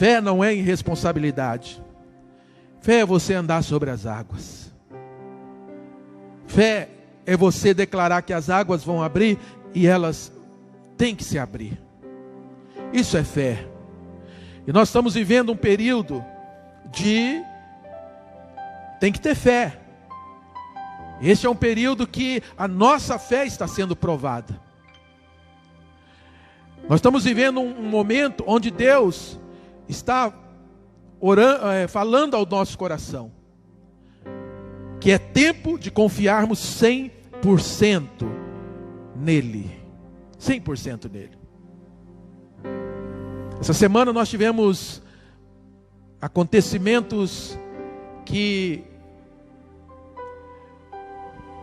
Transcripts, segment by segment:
Fé não é irresponsabilidade. Fé é você andar sobre as águas. Fé é você declarar que as águas vão abrir e elas têm que se abrir. Isso é fé. E nós estamos vivendo um período de tem que ter fé. Este é um período que a nossa fé está sendo provada. Nós estamos vivendo um momento onde Deus está falando ao nosso coração que é tempo de confiarmos 100% nele. 100% nele. Essa semana nós tivemos acontecimentos que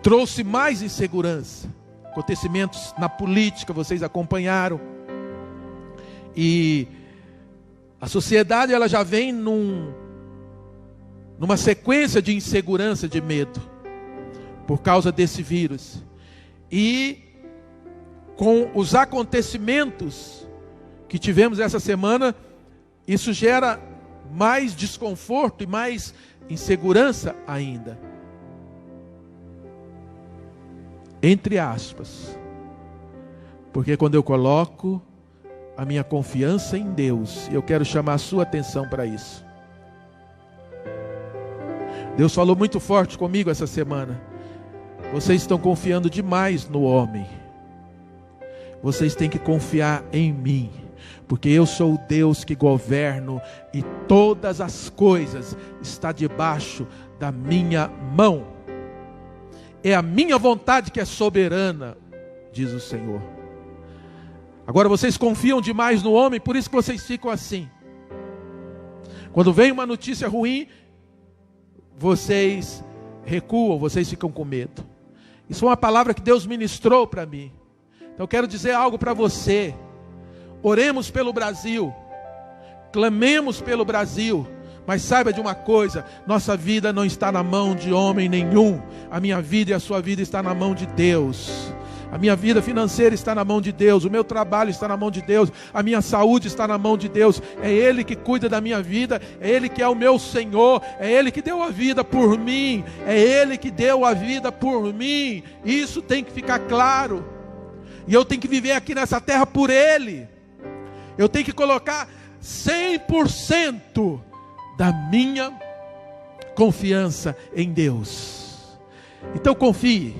trouxe mais insegurança. Acontecimentos na política, vocês acompanharam. E a sociedade ela já vem numa sequência de insegurança, de medo, por causa desse vírus. E com os acontecimentos que tivemos essa semana, isso gera mais desconforto e mais insegurança ainda. Entre aspas. Porque quando eu coloco a minha confiança em Deus, eu quero chamar a sua atenção para isso. Deus falou muito forte comigo essa semana. Vocês estão confiando demais no homem. Vocês têm que confiar em mim. Porque eu sou o Deus que governo e todas as coisas estão debaixo da minha mão. É a minha vontade que é soberana, diz o Senhor. Agora vocês confiam demais no homem, por isso que vocês ficam assim. Quando vem uma notícia ruim, vocês recuam, vocês ficam com medo. Isso é uma palavra que Deus ministrou para mim. Então eu quero dizer algo para você. Oremos pelo Brasil, clamemos pelo Brasil, mas saiba de uma coisa, nossa vida não está na mão de homem nenhum. A minha vida e a sua vida está na mão de Deus. A minha vida financeira está na mão de Deus, o meu trabalho está na mão de Deus, a minha saúde está na mão de Deus. É Ele que cuida da minha vida, é Ele que é o meu Senhor, é Ele que deu a vida por mim, é Ele que deu a vida por mim. Isso tem que ficar claro. E eu tenho que viver aqui nessa terra por Ele. Eu tenho que colocar 100% da minha confiança em Deus. Então confie.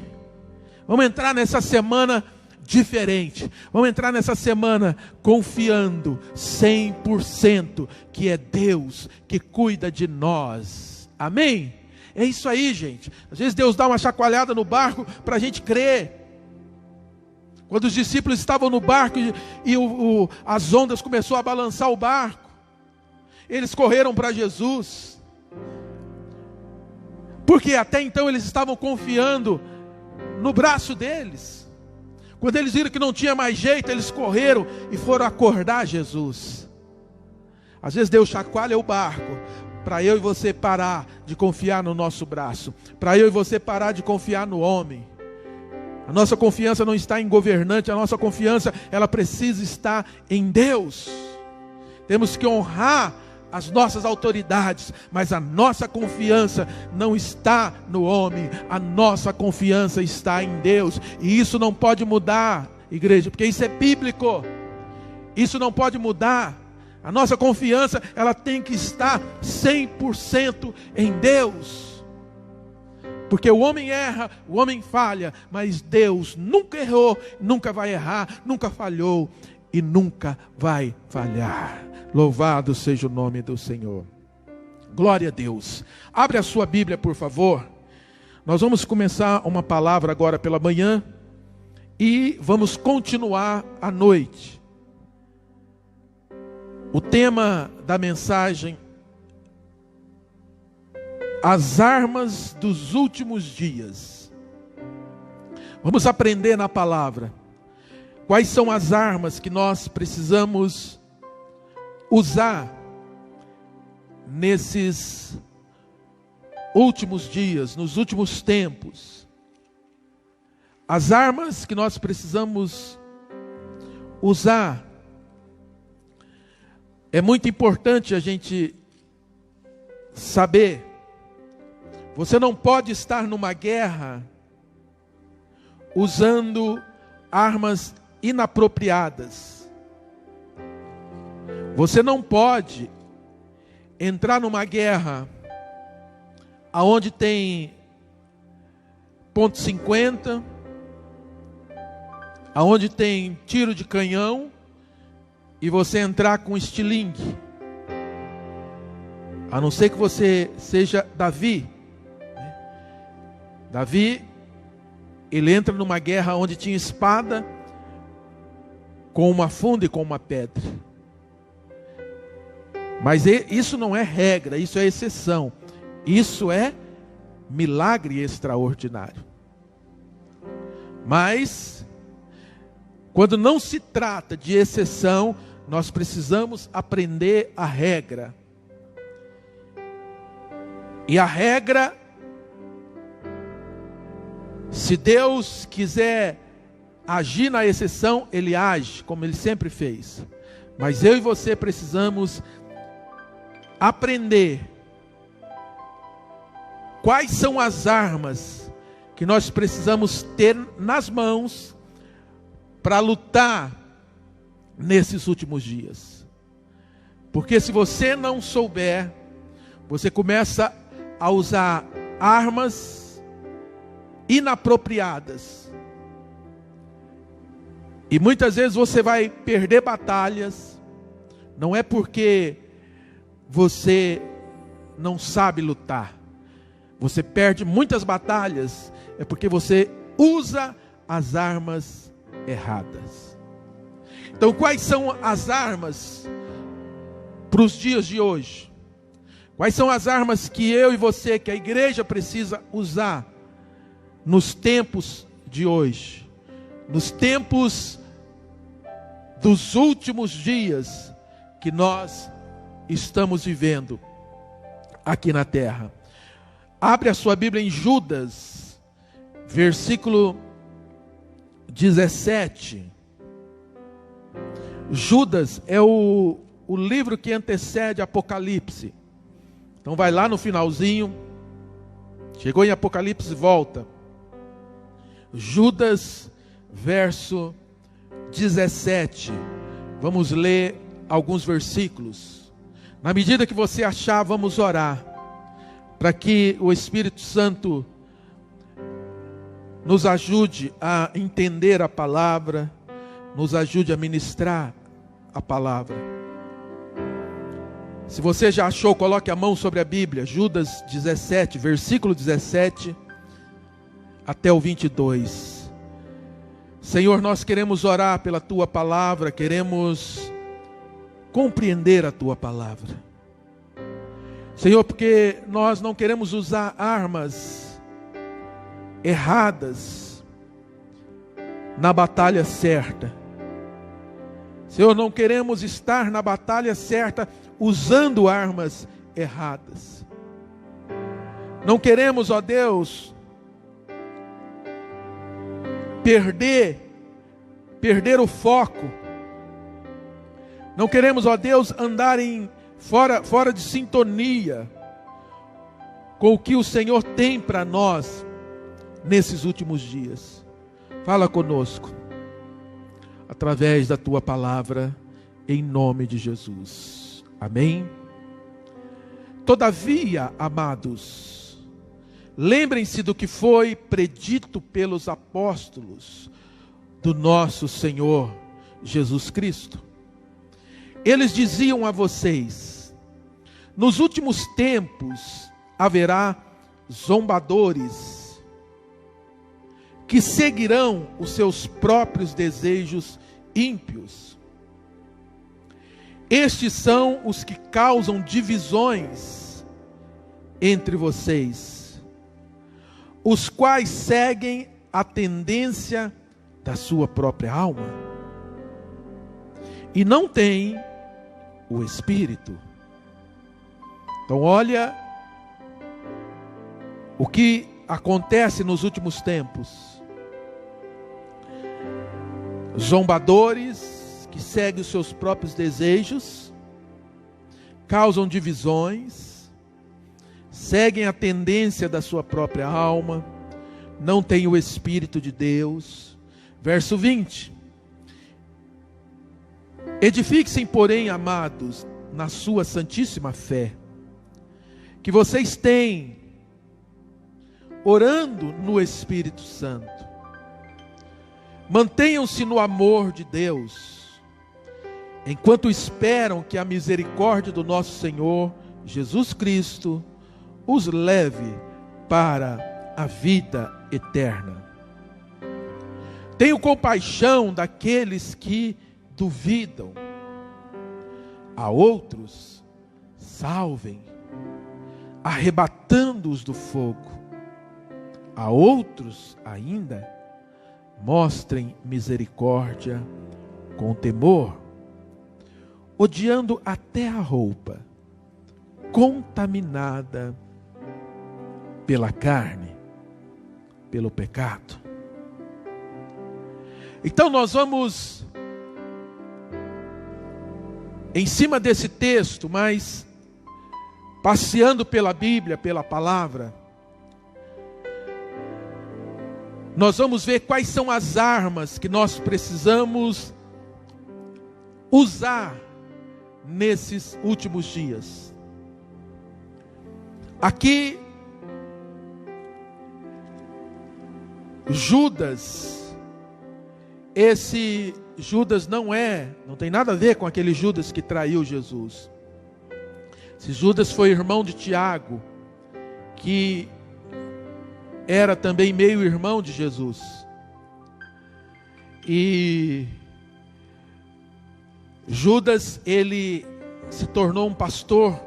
Vamos entrar nessa semana diferente. Vamos entrar nessa semana confiando 100% que é Deus que cuida de nós. Amém? É isso aí, gente. Às vezes Deus dá uma chacoalhada no barco para a gente crer. Quando os discípulos estavam no barco e as ondas começaram a balançar o barco, eles correram para Jesus. Porque até então eles estavam confiando no braço deles. Quando eles viram que não tinha mais jeito, eles correram e foram acordar Jesus. Às vezes Deus chacoalha o barco para eu e você parar de confiar no nosso braço, para eu e você parar de confiar no homem. A nossa confiança não está em governante, a nossa confiança ela precisa estar em Deus. Temos que honrar as nossas autoridades, mas a nossa confiança não está no homem, a nossa confiança está em Deus. E isso não pode mudar, igreja, porque isso é bíblico. Isso não pode mudar. A nossa confiança ela tem que estar 100% em Deus. Porque o homem erra, o homem falha, mas Deus nunca errou, nunca vai errar, nunca falhou e nunca vai falhar. Louvado seja o nome do Senhor. Glória a Deus. Abre a sua Bíblia, por favor. Nós vamos começar uma palavra agora pela manhã e vamos continuar à noite. O tema da mensagem: as armas dos últimos dias. Vamos aprender na palavra quais são as armas que nós precisamos usar nesses últimos dias, nos últimos tempos. As armas que nós precisamos usar É muito importante a gente saber, você não pode estar numa guerra usando armas inapropriadas. Você não pode entrar numa guerra aonde tem .50, aonde tem tiro de canhão, e você entrar com estilingue. A não ser que você seja Davi. Davi, ele entra numa guerra onde tinha espada, com uma funda e com uma pedra. Mas isso não é regra, isso é exceção. Isso é milagre extraordinário. Mas, quando não se trata de exceção, nós precisamos aprender a regra. E a regra, se Deus quiser agir na exceção, Ele age, como Ele sempre fez. Mas eu e você precisamos aprender quais são as armas que nós precisamos ter nas mãos para lutar nesses últimos dias. Porque se você não souber, você começa a usar armas inapropriadas. E muitas vezes você vai perder batalhas, não é porque você não sabe lutar. Você perde muitas batalhas, é porque você usa as armas erradas. Então, quais são as armas para os dias de hoje? Quais são as armas que eu e você, que a igreja precisa usar nos tempos de hoje? Nos tempos dos últimos dias que nós estamos vivendo aqui na terra. Abre a sua Bíblia em Judas, versículo 17. Judas é o livro que antecede Apocalipse. Então vai lá no finalzinho, chegou em Apocalipse, volta. Judas, verso 17. Vamos ler alguns versículos. Na medida que você achar, vamos orar, para que o Espírito Santo nos ajude a entender a palavra, nos ajude a ministrar a palavra. Se você já achou, coloque a mão sobre a Bíblia. Judas 17, versículo 17 até o 22. Senhor, nós queremos orar pela Tua palavra, queremos compreender a Tua palavra. Senhor, porque nós não queremos usar armas erradas na batalha certa. Senhor, não queremos estar na batalha certa usando armas erradas. Não queremos, ó Deus, perder o foco. Não queremos, ó Deus, andar fora de sintonia com o que o Senhor tem para nós nesses últimos dias. Fala conosco através da Tua palavra, em nome de Jesus. Amém? Todavia, amados, lembrem-se do que foi predito pelos apóstolos do nosso Senhor Jesus Cristo. Eles diziam a vocês: nos últimos tempos haverá zombadores que seguirão os seus próprios desejos ímpios. Estes são os que causam divisões entre vocês, os quais seguem a tendência da sua própria alma e não têm o Espírito. Então olha o que acontece nos últimos tempos. Zombadores que seguem os seus próprios desejos, causam divisões, seguem a tendência da sua própria alma, não têm o Espírito de Deus. Verso 20: edifiquem, porém, amados, na sua santíssima fé, que vocês têm, orando no Espírito Santo. Mantenham-se no amor de Deus, enquanto esperam que a misericórdia do nosso Senhor Jesus Cristo os leve para a vida eterna. Tenho compaixão daqueles que duvidam. A outros, salvem, arrebatando-os do fogo. A outros ainda, mostrem misericórdia com temor, odiando até a roupa contaminada pela carne, pelo pecado. Então nós vamos, em cima desse texto, mas passeando pela Bíblia, pela palavra, nós vamos ver quais são as armas que nós precisamos usar nesses últimos dias. Aqui, Judas, esse Judas não tem nada a ver com aquele Judas que traiu Jesus. Esse Judas foi irmão de Tiago, que era também meio irmão de Jesus. E Judas, ele se tornou um pastor,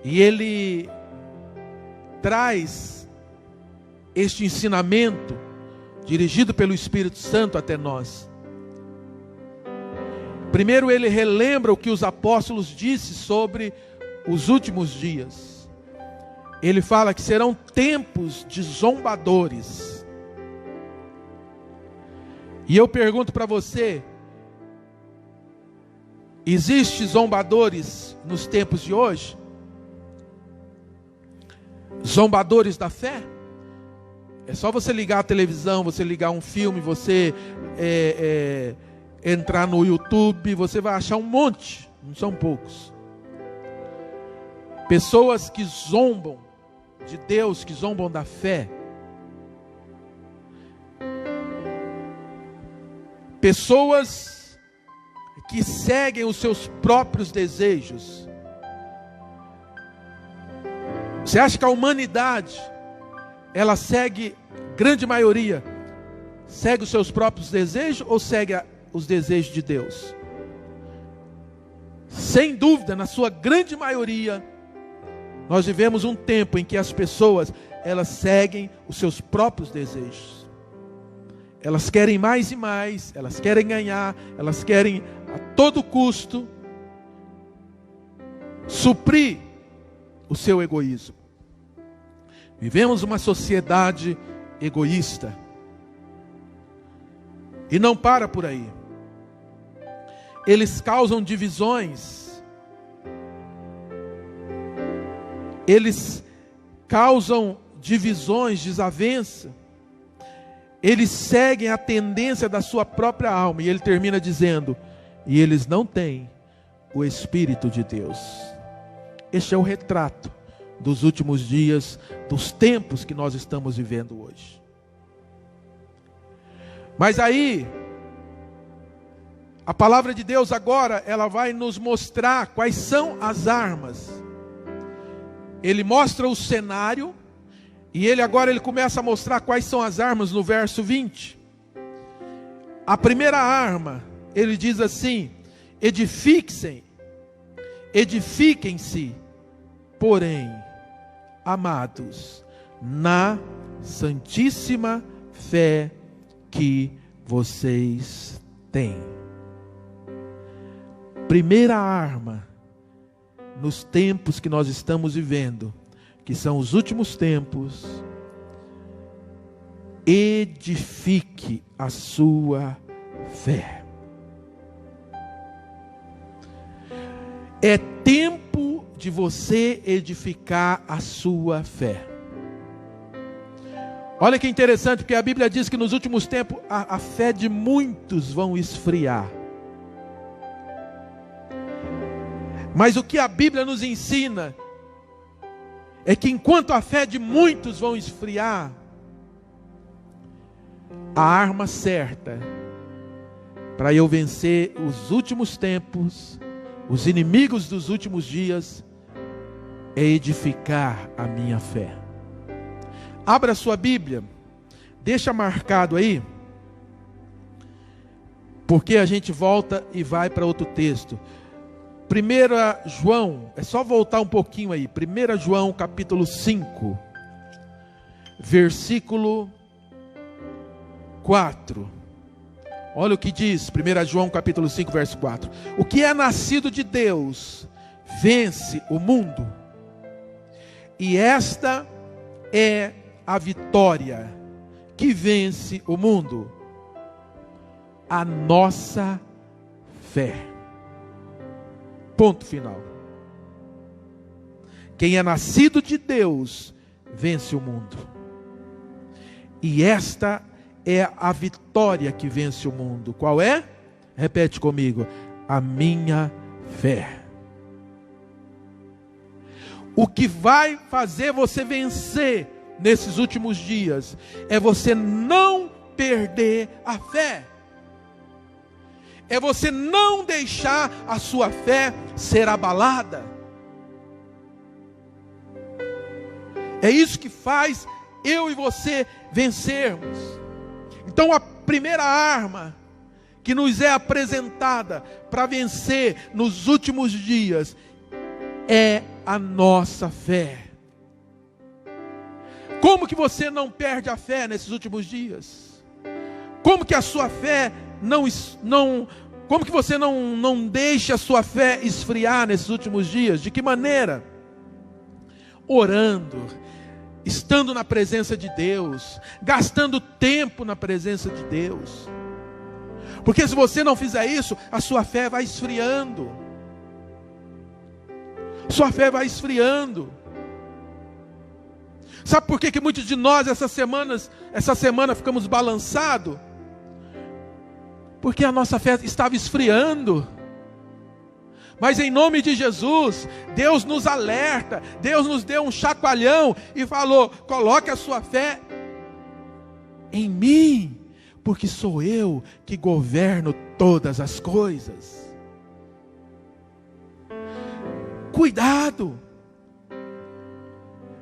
e ele traz este ensinamento dirigido pelo Espírito Santo até nós. Primeiro, ele relembra o que os apóstolos disseram sobre os últimos dias. Ele fala que serão tempos de zombadores. E eu pergunto para você: existe zombadores nos tempos de hoje? Zombadores da fé? É só você ligar a televisão, você ligar um filme, você entrar no YouTube, você vai achar um monte, não são poucos. Pessoas que zombam de Deus, que zombam da fé. Pessoas que seguem os seus próprios desejos. Você acha que a humanidade, ela segue, grande maioria, segue os seus próprios desejos ou segue os desejos de Deus? Sem dúvida, na sua grande maioria, nós vivemos um tempo em que as pessoas, elas seguem os seus próprios desejos. Elas querem mais e mais, elas querem ganhar, elas querem a todo custo suprir o seu egoísmo. Vivemos uma sociedade egoísta. E não para por aí. Eles causam divisões. Eles causam divisões, desavença. Eles seguem a tendência da sua própria alma. E ele termina dizendo: e eles não têm o Espírito de Deus. Este é o retrato dos últimos dias, dos tempos que nós estamos vivendo hoje. Mas aí, a palavra de Deus agora, ela vai nos mostrar quais são as armas. Ele mostra o cenário, e ele começa a mostrar quais são as armas no verso 20. A primeira arma, ele diz assim: edifiquem-se, porém, amados, na santíssima fé que vocês têm. Primeira arma nos tempos que nós estamos vivendo, que são os últimos tempos: edifique a sua fé. É tempo de você edificar a sua fé. Olha que interessante, porque a Bíblia diz que nos últimos tempos a fé de muitos vão esfriar. Mas o que a Bíblia nos ensina é que enquanto a fé de muitos vão esfriar, a arma certa para eu vencer os últimos tempos, os inimigos dos últimos dias, é edificar a minha fé. Abra sua Bíblia, deixa marcado aí, porque a gente volta e vai para outro texto. 1 João, é só voltar um pouquinho aí, 1 João capítulo 5, versículo 4. Olha o que diz 1 João capítulo 5, verso 4. O que é nascido de Deus vence o mundo, e esta é a vitória que vence o mundo, a nossa fé. Ponto final. Quem é nascido de Deus vence o mundo, e esta é a vitória que vence o mundo. Qual é? Repete comigo: a minha fé. O que vai fazer você vencer nesses últimos dias é você não perder a fé. É você não deixar a sua fé ser abalada. É isso que faz eu e você vencermos. Então a primeira arma que nos é apresentada para vencer nos últimos dias é a nossa fé. Como que você não perde a fé nesses últimos dias? Como que a sua fé como que você não deixa a sua fé esfriar nesses últimos dias? De que maneira? Orando, estando na presença de Deus, gastando tempo na presença de Deus. Porque se você não fizer isso, a sua fé vai esfriando. Sua fé vai esfriando. Sabe por que muitos de nós essa semana ficamos balançados? Porque a nossa fé estava esfriando. Mas em nome de Jesus, Deus nos alerta, Deus nos deu um chacoalhão e falou: coloque a sua fé em mim, porque sou eu que governo todas as coisas. Cuidado,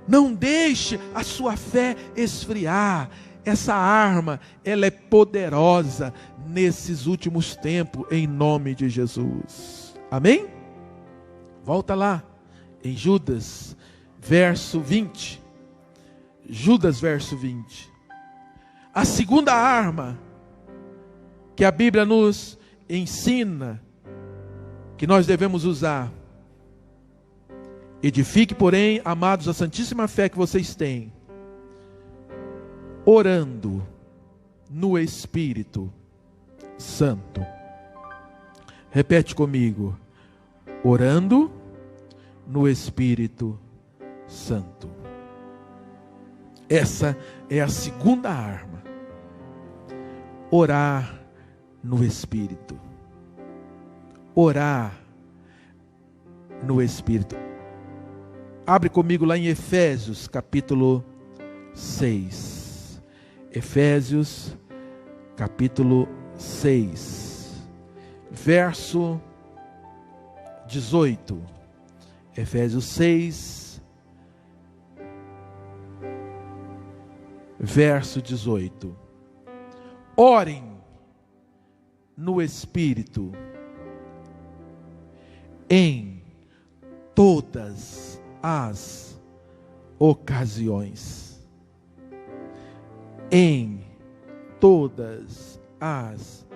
não deixe a sua fé esfriar. Essa arma, ela é poderosa nesses últimos tempos, em nome de Jesus. Amém? Volta lá, em Judas, verso 20. Judas, verso 20. A segunda arma que a Bíblia nos ensina, que nós devemos usar. Edifique, porém, amados, a santíssima fé que vocês têm, orando no Espírito Santo. Repete comigo: orando no Espírito Santo. Essa é a segunda arma. Orar no Espírito. Orar no Espírito. Abre comigo lá em Efésios capítulo 6. Efésios capítulo 6, verso 18. Efésios 6, verso 18. Orem no Espírito em todas as ocasiões. Em todas as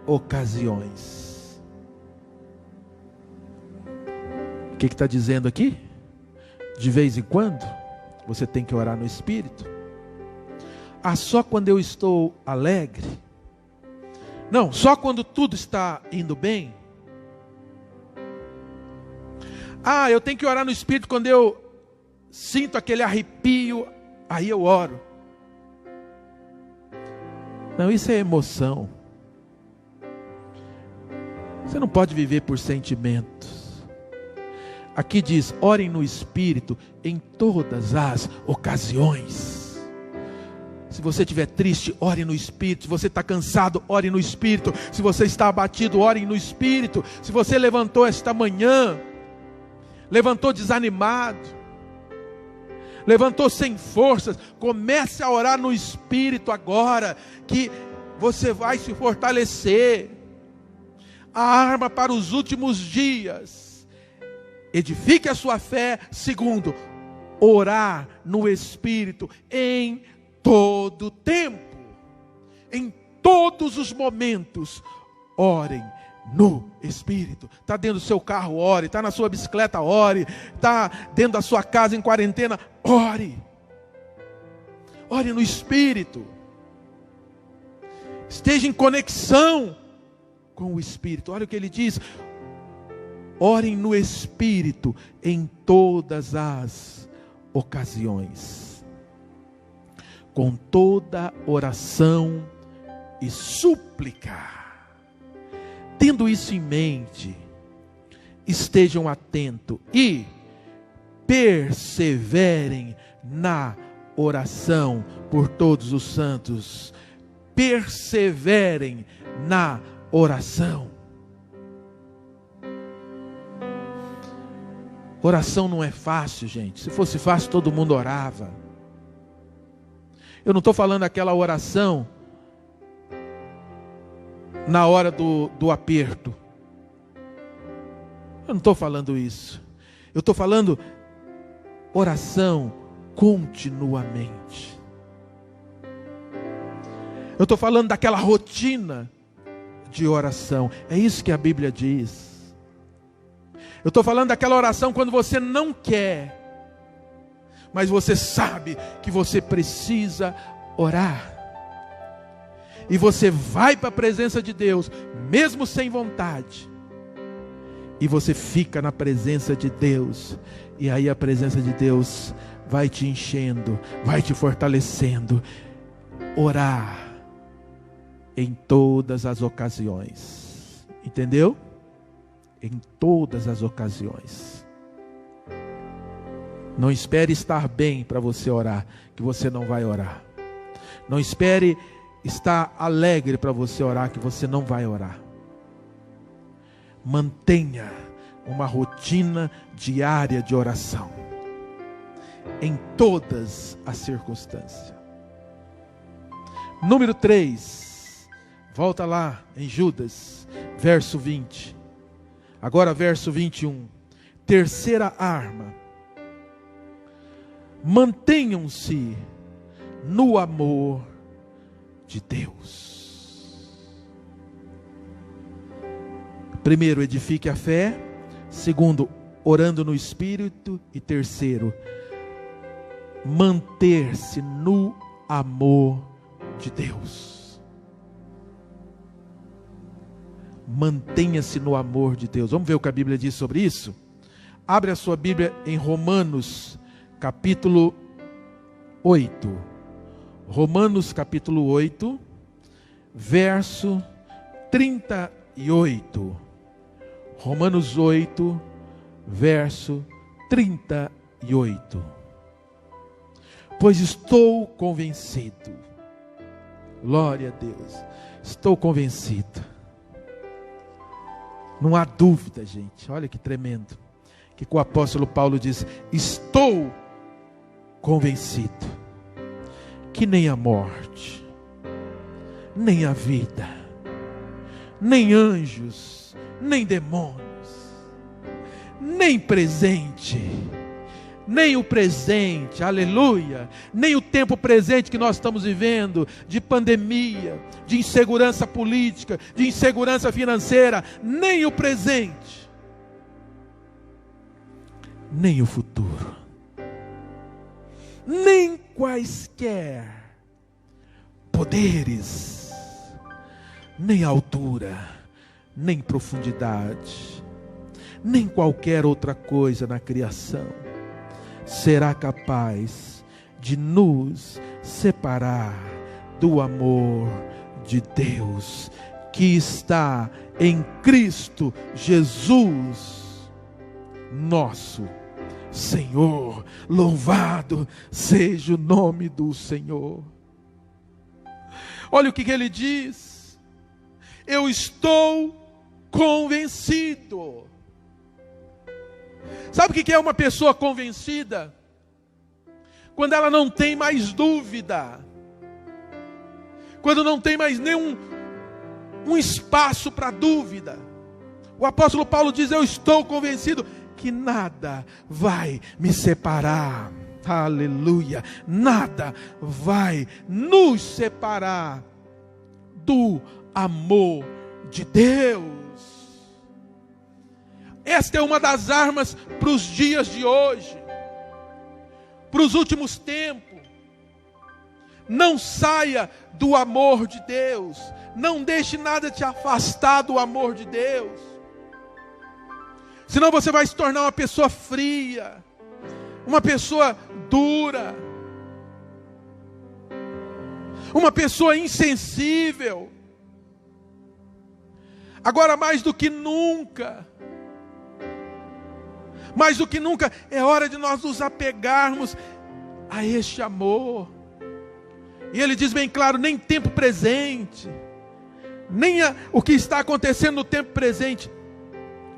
ocasiões. O que está dizendo aqui? De vez em quando você tem que orar no Espírito. Ah, só quando eu estou alegre? Não, só quando tudo está indo bem? Eu tenho que orar no Espírito quando eu sinto aquele arrepio, aí eu oro. Não, isso é emoção. Você não pode viver por sentimentos. Aqui diz, orem no Espírito em todas as ocasiões. Se você estiver triste, ore no Espírito. Se você está cansado, ore no Espírito. Se você está abatido, ore no Espírito. Se você levantou esta manhã, levantou desanimado, levantou sem forças, comece a orar no Espírito agora, que você vai se fortalecer. A arma para os últimos dias: edifique a sua fé. Segundo, orar no Espírito em todo tempo, em todos os momentos. Orem no Espírito. Está dentro do seu carro, ore. Está na sua bicicleta, ore. Está dentro da sua casa em quarentena, ore. Ore no Espírito. Esteja em conexão com o Espírito. Olha o que ele diz: orem no Espírito em todas as ocasiões, com toda oração e súplica. Tendo isso em mente, estejam atentos e perseverem na oração por todos os santos. Perseverem na oração. Oração não é fácil, gente. Se fosse fácil, todo mundo orava. Eu não estou falando aquela oração na hora do aperto. Eu não estou falando isso. Eu estou falando oração continuamente. Eu estou falando daquela rotina de oração. É isso que a Bíblia diz. Eu estou falando daquela oração quando você não quer, mas você sabe que você precisa orar. E você vai para a presença de Deus, mesmo sem vontade. E você fica na presença de Deus. E aí a presença de Deus vai te enchendo, vai te fortalecendo. Orar em todas as ocasiões. Entendeu? Em todas as ocasiões. Não espere estar bem para você orar, que você não vai orar. Não espere estar alegre para você orar, que você não vai orar. Mantenha uma rotina diária de oração, em todas as circunstâncias. Número 3, volta lá em Judas, verso 20. Agora verso 21. Terceira arma: mantenham-se no amor de Deus. Primeiro, edifique a fé. Segundo, orando no Espírito. E terceiro, manter-se no amor de Deus. Mantenha-se no amor de Deus. Vamos ver o que a Bíblia diz sobre isso? Abre a sua Bíblia em Romanos, capítulo 8. Romanos, capítulo 8, verso 38. Romanos 8, verso 38. Pois estou convencido. Glória a Deus. Estou convencido. Não há dúvida, gente. Olha que tremendo. Que o apóstolo Paulo diz: estou convencido que nem a morte, nem a vida, nem anjos, nem demônios, nem presente, nem o presente, aleluia, nem o tempo presente que nós estamos vivendo, de pandemia, de insegurança política, de insegurança financeira, nem o presente, nem o futuro, nem quaisquer poderes, nem altura, nem profundidade, nem qualquer outra coisa na criação será capaz de nos separar do amor de Deus que está em Cristo Jesus, nosso Senhor. Louvado seja o nome do Senhor. Olha o que ele diz: eu estou convencido. Sabe o que é uma pessoa convencida? Quando ela não tem mais dúvida, quando não tem mais nenhum espaço para dúvida. O apóstolo Paulo diz: eu estou convencido que nada vai me separar, aleluia, nada vai nos separar do amor de Deus. Esta é uma das armas para os dias de hoje, para os últimos tempos. Não saia do amor de Deus, não deixe nada te afastar do amor de Deus, senão você vai se tornar uma pessoa fria, uma pessoa dura, uma pessoa insensível. Agora, mais do que nunca, é hora de nós nos apegarmos a este amor. E ele diz bem claro: nem tempo presente, nem o que está acontecendo no tempo presente,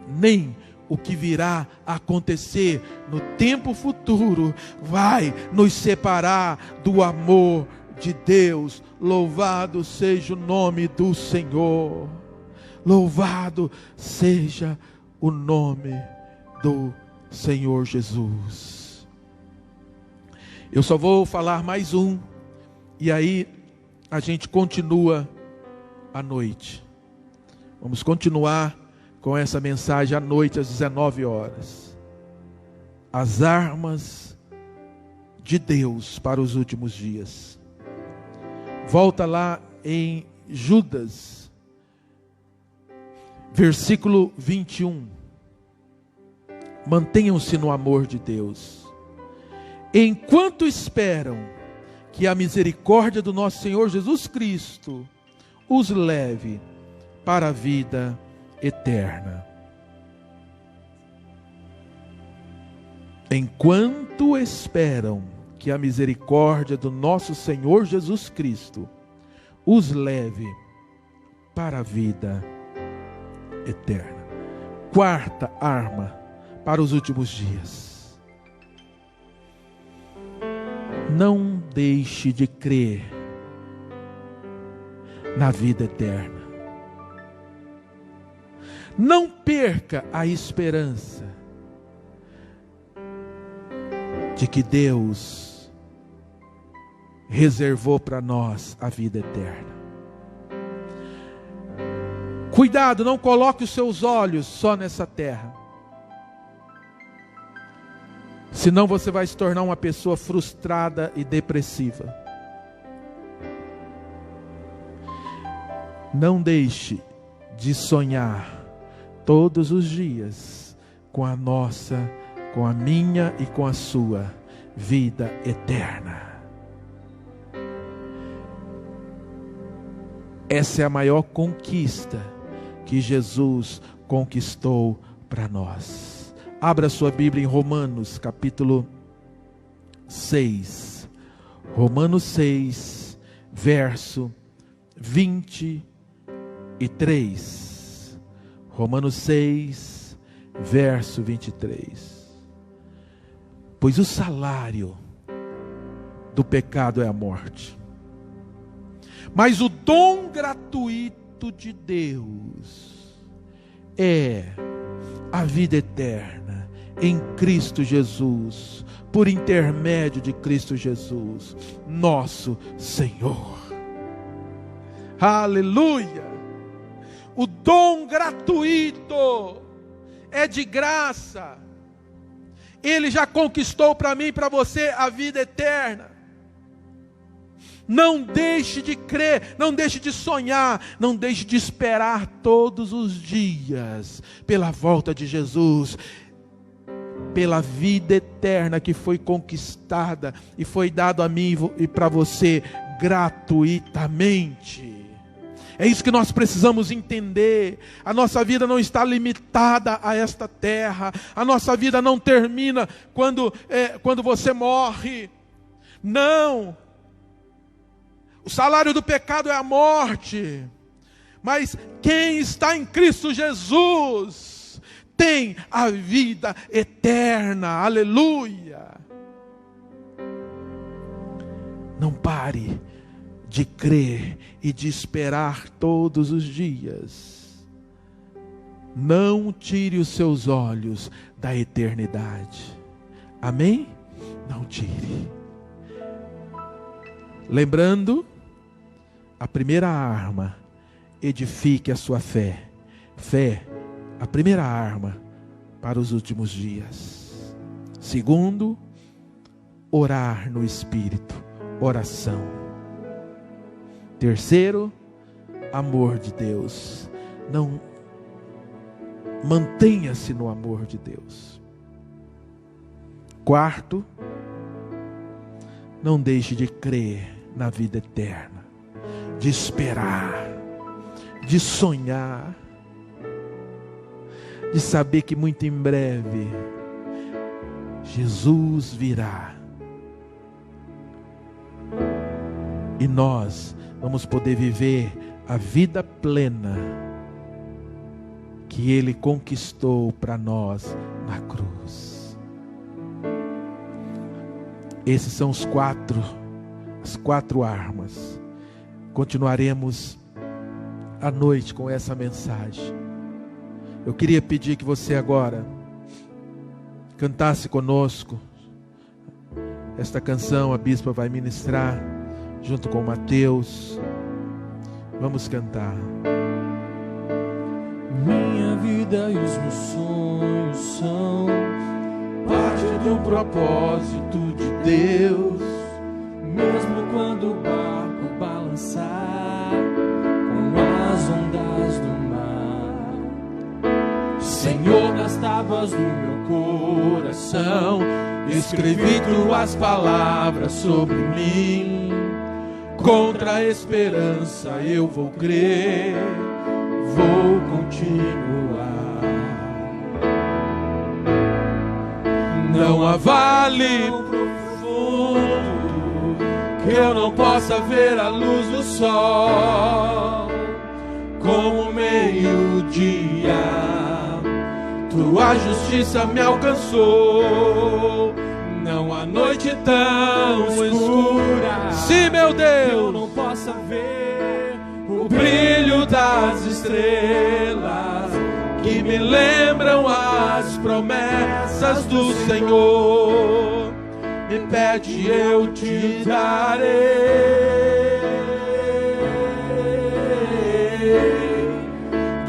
nem o que virá a acontecer no tempo futuro vai nos separar do amor de Deus. Louvado seja o nome do Senhor. Louvado seja o nome do Senhor Jesus. Eu só vou falar mais um, e aí a gente continua à noite. Vamos continuar com essa mensagem à noite às 19 horas. As armas de Deus para os últimos dias. Volta lá em Judas, versículo 21. Mantenham-se no amor de Deus, enquanto esperam que a misericórdia do nosso Senhor Jesus Cristo os leve para a vida eterna. Enquanto esperam que a misericórdia do nosso Senhor Jesus Cristo os leve para a vida eterna. Quarta arma para os últimos dias: não deixe de crer na vida eterna. Não perca a esperança de que Deus reservou para nós a vida eterna. Cuidado, não coloque os seus olhos só nessa terra, senão você vai se tornar uma pessoa frustrada e depressiva. Não deixe de sonhar todos os dias com a nossa, com a minha e com a sua vida eterna. Essa é a maior conquista que Jesus conquistou para nós. Abra sua Bíblia em Romanos capítulo 6. Romanos 6, verso 23. Romanos 6, verso 23. Pois o salário do pecado é a morte, mas o dom gratuito de Deus é a vida eterna em Cristo Jesus, por intermédio de Cristo Jesus, nosso Senhor. Aleluia! O dom gratuito é de graça. Ele já conquistou para mim e para você a vida eterna. Não deixe de crer, não deixe de sonhar, não deixe de esperar todos os dias pela volta de Jesus, pela vida eterna que foi conquistada e foi dado a mim e para você gratuitamente. É isso que nós precisamos entender. A nossa vida não está limitada a esta terra. A nossa vida não termina quando você morre. Não. O salário do pecado é a morte. Mas quem está em Cristo Jesus tem a vida eterna. Aleluia. Não pare de crer e de esperar todos os dias. Não tire os seus olhos da eternidade. Amém? Não tire. Lembrando, a primeira arma, edifique a sua fé. Fé, a primeira arma para os últimos dias. Segundo, orar no Espírito, oração. Terceiro, amor de Deus. Não, mantenha-se no amor de Deus. Quarto, não deixe de crer na vida eterna, de esperar, de sonhar, de saber que muito em breve Jesus virá e nós vamos poder viver a vida plena que Ele conquistou para nós na cruz. Esses são as quatro armas. Continuaremos à noite com essa mensagem. Eu queria pedir que você agora cantasse conosco esta canção. A bispa vai ministrar junto com Mateus. Vamos cantar. Minha vida e os meus sonhos são parte do propósito de Deus. Mesmo quando o barco balançar com as ondas do mar, Senhor, nas tábuas do meu coração escrevi tuas palavras sobre mim. Contra a esperança eu vou crer, vou continuar. Não há vale profundo que eu não possa ver a luz do sol. Como meio-dia, tua justiça me alcançou. Não há noite tão escura, sim, meu Deus, eu não possa ver o brilho das estrelas que me lembram as promessas do Senhor. Me pede, eu te darei,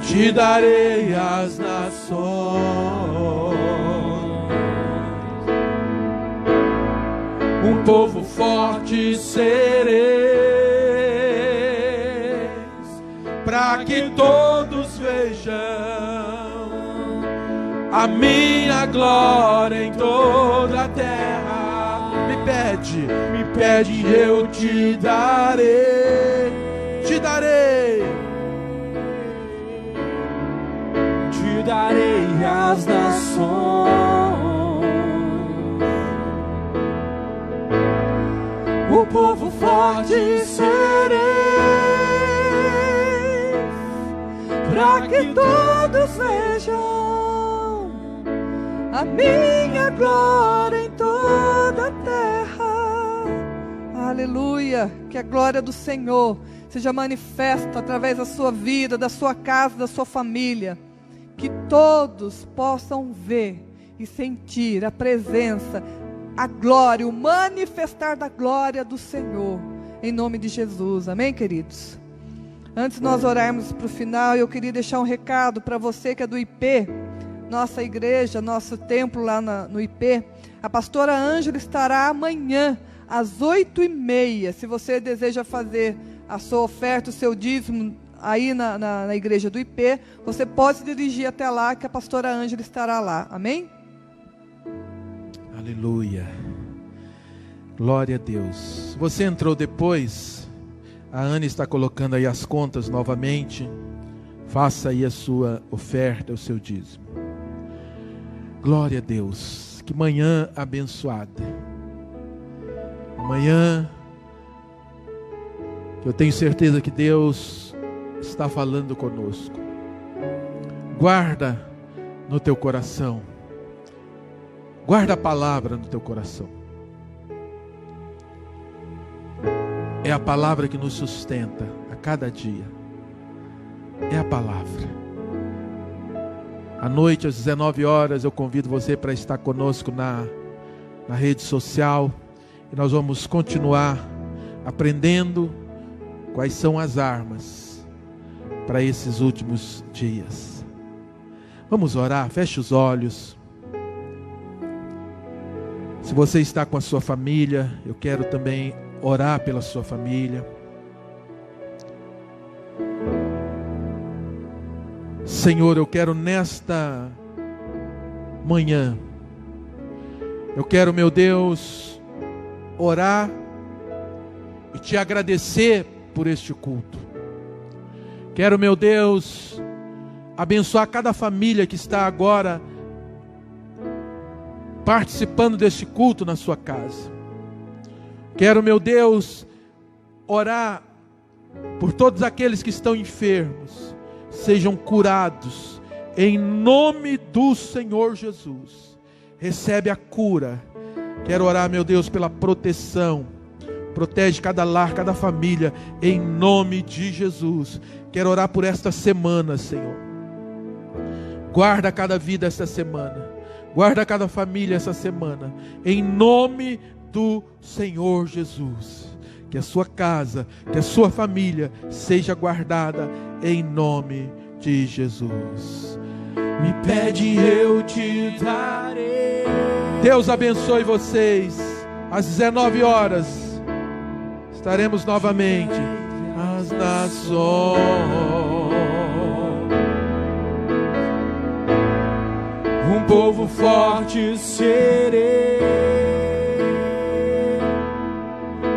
te darei as nações. Um povo forte sereis, para que todos vejam a minha glória em toda a terra. Me pede, eu te darei, te darei, te darei as nações. O povo forte sereis, para que todos vejam a minha glória em toda a terra. Aleluia, que a glória do Senhor seja manifesta através da sua vida, da sua casa, da sua família. Que todos possam ver e sentir a presença, a glória, o manifestar da glória do Senhor, em nome de Jesus, amém, queridos? Antes de nós orarmos para o final, eu queria deixar um recado para você que é do IP, nossa igreja, nosso templo lá no IP. A pastora Ângela estará amanhã, às 8h30. Se você deseja fazer a sua oferta, o seu dízimo aí na igreja do IP, você pode se dirigir até lá, que a pastora Ângela estará lá. Amém? Aleluia. Glória a Deus. Você entrou depois, a Ana está colocando aí as contas novamente. Faça aí a sua oferta, o seu dízimo. Glória a Deus. Que manhã abençoada. Amanhã, eu tenho certeza que Deus está falando conosco. Guarda no teu coração. Guarda a palavra no teu coração. É a palavra que nos sustenta a cada dia. É a palavra. À noite, às 19 horas, eu convido você para estar conosco na rede social. E nós vamos continuar aprendendo quais são as armas para esses últimos dias. Vamos orar, feche os olhos. Se você está com a sua família, eu quero também orar pela sua família. Senhor, eu quero nesta manhã, eu quero, meu Deus, orar e te agradecer por este culto. Quero, meu Deus, abençoar cada família que está agora participando deste culto na sua casa. Quero, meu Deus, orar por todos aqueles que estão enfermos, sejam curados, em nome do Senhor Jesus. Recebe a cura. Quero orar, meu Deus, pela proteção. Protege cada lar, cada família, em nome de Jesus. Quero orar por esta semana, Senhor. Guarda cada vida esta semana. Guarda cada família essa semana, em nome do Senhor Jesus. Que a sua casa, que a sua família seja guardada em nome de Jesus. Me pede, eu te darei. Deus abençoe vocês. Às 19 horas estaremos novamente. As nações, um povo forte serei,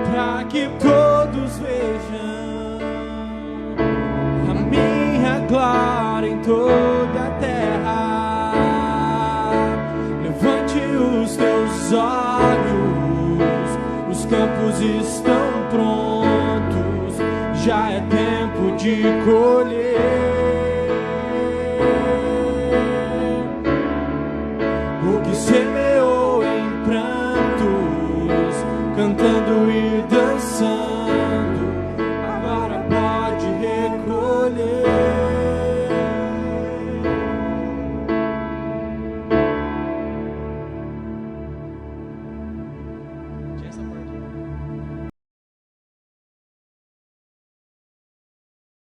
para que todos vejam a minha glória em toda a terra. Levante os teus olhos, os campos estão prontos, já é tempo de colher.